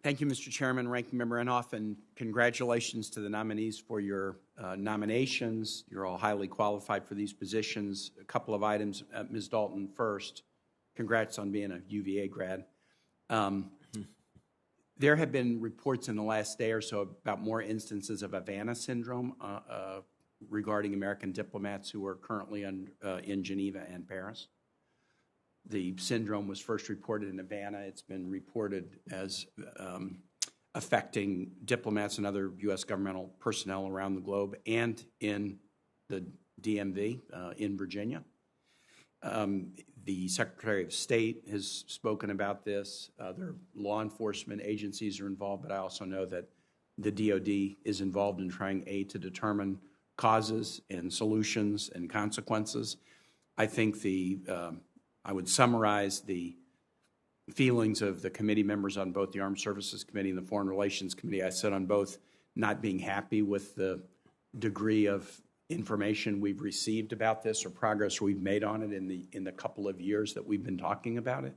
Thank you, Mr. Chairman, Ranking Member Inhofe, and congratulations to the nominees for your nominations. You're all highly qualified for these positions. A couple of items. Ms. Dalton, first, congrats on being a UVA grad. There have been reports in the last day or so about more instances of Havana Syndrome regarding American diplomats who are currently in Geneva and Paris. The syndrome was first reported in Havana. It's been reported as affecting diplomats and other U.S. governmental personnel around the globe and in the DMV in Virginia. The Secretary of State has spoken about this. Other law enforcement agencies are involved, but I also know that the DOD is involved in trying, to determine causes and solutions and consequences. I think I would summarize the feelings of the committee members on both the Armed Services Committee and the Foreign Relations Committee. I said on both not being happy with the degree of information we've received about this or progress we've made on it in the couple of years that we've been talking about it.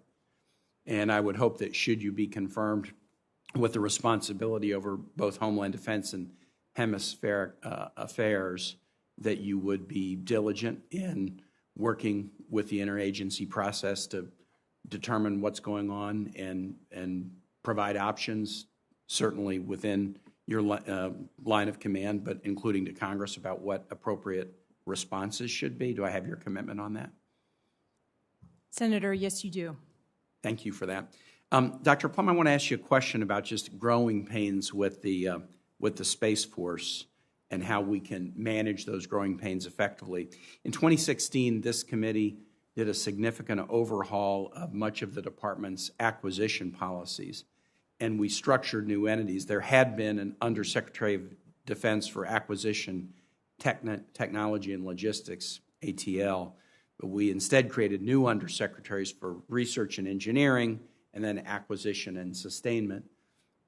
And I would hope that should you be confirmed with the responsibility over both Homeland Defense and Hemispheric Affairs, that you would be diligent in working with the interagency process to determine what's going on and provide options, certainly within your line of command, but including to Congress about what appropriate responses should be. Do I have your commitment on that? Senator, yes, you do. Thank you for that. Dr. Plum, I want to ask you a question about just growing pains with the Space Force and how we can manage those growing pains effectively. In 2016, this committee did a significant overhaul of much of the department's acquisition policies, and we structured new entities. There had been an Undersecretary of Defense for Acquisition, Technology, and Logistics, ATL, but we instead created new undersecretaries for Research and Engineering and then Acquisition and Sustainment.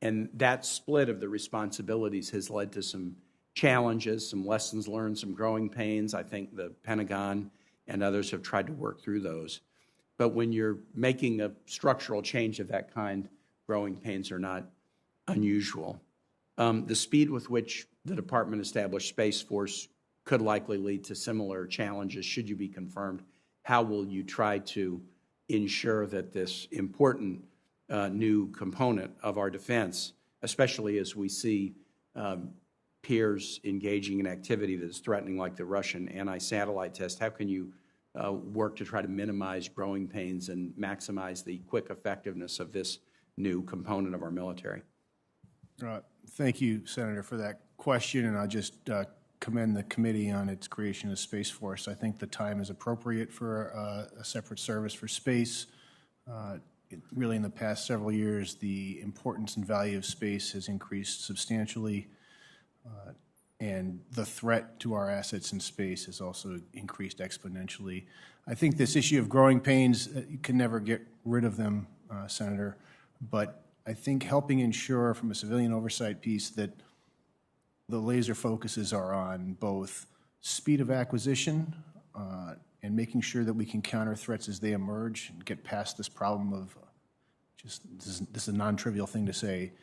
And that split of the responsibilities has led to some challenges, some lessons learned, some growing pains. I think the Pentagon and others have tried to work through those. But when you're making a structural change of that kind, growing pains are not unusual. The speed with which the department established Space Force could likely lead to similar challenges should you be confirmed. How will you try to ensure that this important new component of our defense, especially as we see peers engaging in activity that is threatening, like the Russian anti-satellite test, how can you work to try to minimize growing pains and maximize the quick effectiveness of this new component of our military? Thank you, Senator, for that question, and I'll just commend the committee on its creation of Space Force. I think the time is appropriate for a separate service for space. Really, in the past several years, the importance and value of space has increased substantially, and the threat to our assets in space has also increased exponentially. I think this issue of growing pains, you can never get rid of them, Senator, but I think helping ensure from a civilian oversight piece that the laser focuses are on both speed of acquisition and making sure that we can counter threats as they emerge and get past this problem of just, this is a non-trivial thing to say,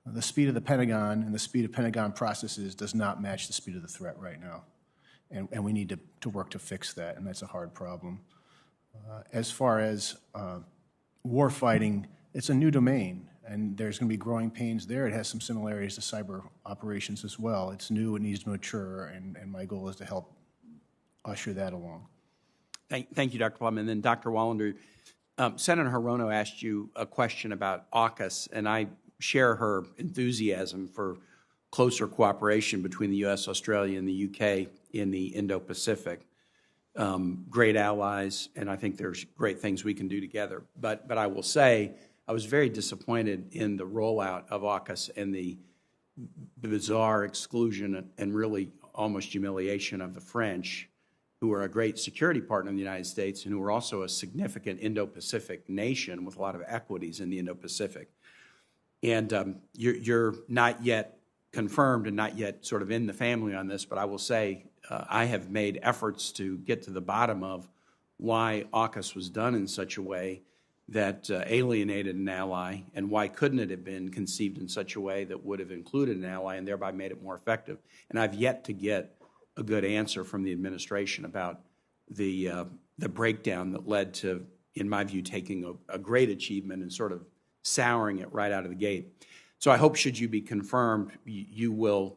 the speed of the Pentagon and the speed of Pentagon processes does not match the speed of the threat right now. And we need to work to fix that, and that's a hard problem. As far as war fighting, it's a new domain, and there's going to be growing pains there. It has some similarities to cyber operations as well. It's new, it needs to mature, and my goal is to help usher that along. Thank you, Dr. Plum. And then Dr. Wallander, Senator Hirono asked you a question about AUKUS, and I share her enthusiasm for closer cooperation between the U.S., Australia, and the U.K. in the Indo-Pacific. Great allies, and I think there's great things we can do together. But I will say I was very disappointed in the rollout of AUKUS and the bizarre exclusion and really almost humiliation of the French, who are a great security partner in the United States and who are also a significant Indo-Pacific nation with a lot of equities in the Indo-Pacific. And you're not yet confirmed and not yet sort of in the family on this, but I will say I have made efforts to get to the bottom of why AUKUS was done in such a way that alienated an ally, and why couldn't it have been conceived in such a way that would have included an ally and thereby made it more effective? And I've yet to get a good answer from the administration about the breakdown that led to, in my view, taking a great achievement and sort of souring it right out of the gate. So I hope, should you be confirmed, you will,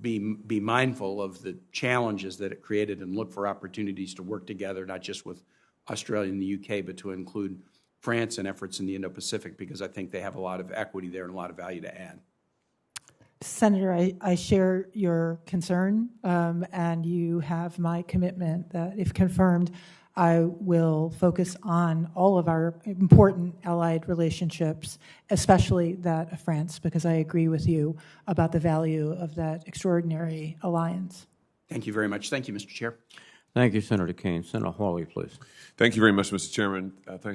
be mindful of the challenges that it created and look for opportunities to work together, not just with Australia and the UK, but to include France and efforts in the Indo-Pacific, because I think they have a lot of equity there and a lot of value to add. Senator, I share your concern, and you have my commitment that if confirmed, I will focus on all of our important allied relationships, especially that of France, because I agree with you about the value of that extraordinary alliance. Thank you very much. Thank you, Mr. Chair. Thank you, Senator Kaine. Senator Hawley, please. Thank you very much, Mr. Chairman. Thanks